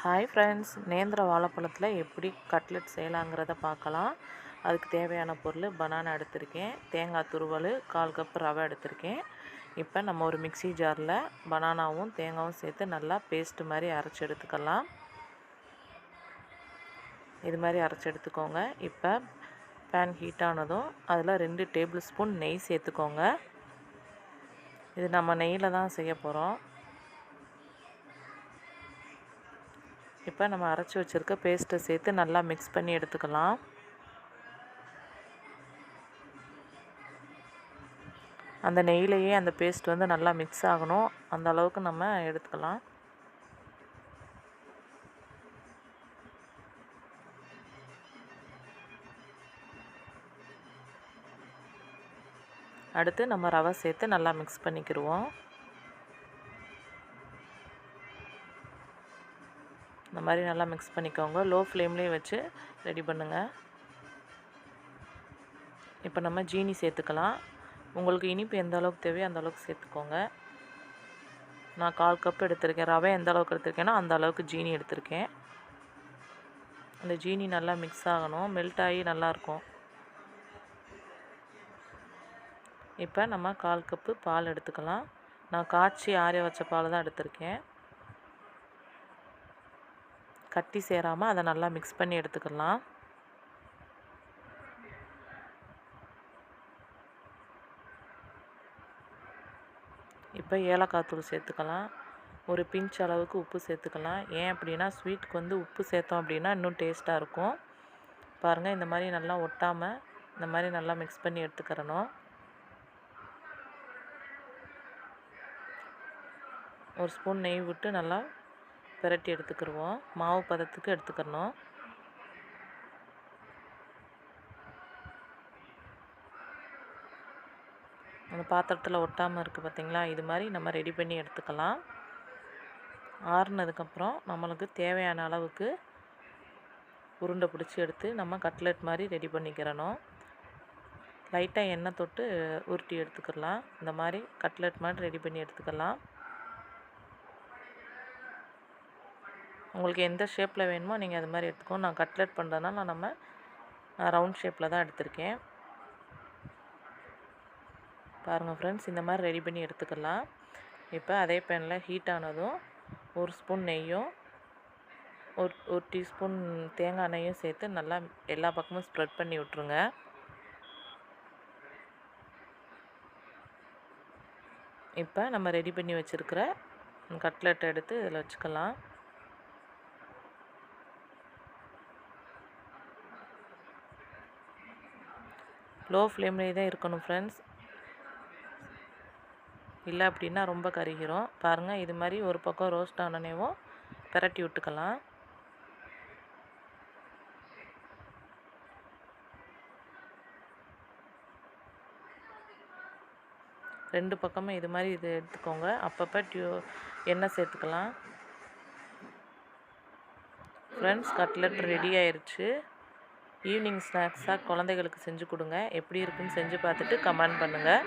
Hi friends, நேந்திர வாழைப்பழத்தில் எப்படி cutlet செய்யலாங்கிறத பார்க்கலாம். அதுக்கு தேவையான பொருள் பனானா எடுத்திருக்கேன், தேங்காய் துருவல், 1/4 கப் ரவை எடுத்திருக்கேன். இப்போ நம்ம ஒரு மிக்ஸி ஜாரில் பனானாவும் தேங்காயும் சேர்த்து நல்லா பேஸ்ட் மாதிரி அரைச்சி எடுத்துக்கலாம். இது மாதிரி அரைச்சி எடுத்துக்கோங்க. இப்போ பேன் ஹீட் ஆனதும் அதில் 2 டேபிள் ஸ்பூன் நெய் சேர்த்துக்கோங்க. இது நம்ம நெய்யில் தான் செய்ய போகிறோம். இப்போ நம்ம அரைச்சி வச்சுருக்க பேஸ்ட்டை சேர்த்து நல்லா மிக்ஸ் பண்ணி எடுத்துக்கலாம். அந்த நெய்யிலேயே அந்த பேஸ்ட் நல்லா மிக்ஸ் ஆகணும், அந்த அளவுக்கு நம்ம எடுத்துக்கலாம். அடுத்து நம்ம ரவை சேர்த்து நல்லா மிக்ஸ் பண்ணிக்கிடுவோம். இந்த மாதிரி நல்லா மிக்ஸ் பண்ணிக்கோங்க. லோ ஃப்ளேம்லேயே வச்சு ரெடி பண்ணுங்கள். இப்போ நம்ம ஜீனி சேர்த்துக்கலாம். உங்களுக்கு இனிப்பு எந்த அளவுக்கு தேவையோ அந்த அளவுக்கு சேர்த்துக்கோங்க. நான் 1/4 கப் எடுத்திருக்கேன். ரவை எந்த அளவுக்கு எடுத்திருக்கேனோ அந்த அளவுக்கு ஜீனி எடுத்திருக்கேன். அந்த ஜீனி நல்லா மிக்ஸ் ஆகணும், மெல்ட் ஆகி நல்லாயிருக்கும். இப்போ நம்ம 1/4 கப்பு பால் எடுத்துக்கலாம். நான் காய்ச்சி ஆற வச்ச பால் தான் எடுத்திருக்கேன். கட்டி சேராமல் அதை நல்லா மிக்ஸ் பண்ணி எடுத்துக்கலாம். இப்போ ஏலக்காய் தூள் சேர்த்துக்கலாம். ஒரு பிஞ்ச் அளவுக்கு உப்பு சேர்த்துக்கலாம். ஏன் அப்படின்னா ஸ்வீட்டுக்கு உப்பு சேர்த்தோம் அப்படின்னா இன்னும் டேஸ்ட்டாக இருக்கும். பாருங்கள், இந்த மாதிரி நல்லா ஒட்டாமல் இந்த மாதிரி நல்லா மிக்ஸ் பண்ணி எடுத்துக்கிறணும். ஒரு ஸ்பூன் நெய் விட்டு நல்லா பிரட்டி எடுத்துக்கிடுவோம். மாவு பதத்துக்கு எடுத்துக்கிறணும். அந்த பாத்திரத்தில் ஒட்டாமல் இருக்குது பார்த்திங்களா, இது மாதிரி நம்ம ரெடி பண்ணி எடுத்துக்கலாம். ஆறுனதுக்கப்புறம் நம்மளுக்கு தேவையான அளவுக்கு உருண்டை பிடிச்சி எடுத்து நம்ம கட்லெட் மாதிரி ரெடி பண்ணிக்கிறணும். லைட்டாக எண்ணெய் தொட்டு உருட்டி எடுத்துக்கலாம். இந்த மாதிரி கட்லெட் மாதிரி ரெடி பண்ணி எடுத்துக்கலாம். உங்களுக்கு எந்த ஷேப்பில் வேணுமோ நீங்கள் அது மாதிரி எடுத்துக்கோங்க. நான் கட்லெட் பண்ணுறதுனால நான் ரவுண்ட் ஷேப்பில் தான் எடுத்திருக்கேன். பாருங்கள் ஃப்ரெண்ட்ஸ், இந்த மாதிரி ரெடி பண்ணி எடுத்துக்கலாம். இப்போ அதே பேனில் ஹீட் ஆனதும் ஒரு ஸ்பூன் நெய்யும் ஒரு டீஸ்பூன் தேங்காய் எண்ணெயும் சேர்த்து நல்லா எல்லா பக்கமும் ஸ்ப்ரெட் பண்ணி விட்ருங்க. இப்போ நம்ம ரெடி பண்ணி வச்சுருக்கிற கட்லெட் எடுத்து இதில் வச்சுக்கலாம். லோ ஃப்ளேம்லேயே தான் இருக்கணும் ஃப்ரெண்ட்ஸ், இல்லை அப்படின்னா ரொம்ப கருகிரும். பாருங்கள், இது மாதிரி ஒரு பக்கம் ரோஸ்ட் ஆனோடனேவும் பிரட்டி விட்டுக்கலாம். ரெண்டு பக்கமும் இது மாதிரி எடுத்துக்கோங்க. அப்பப்போ எண்ணெய் சேர்த்துக்கலாம். ஃப்ரெண்ட்ஸ், கட்லெட் ரெடி ஆயிடுச்சு. ஈவினிங் ஸ்நாக்ஸாக குழந்தைகளுக்கு செஞ்சு கொடுங்க. எப்படி இருக்குன்னு செஞ்சு பார்த்துட்டு கமெண்ட் பண்ணுங்கள்.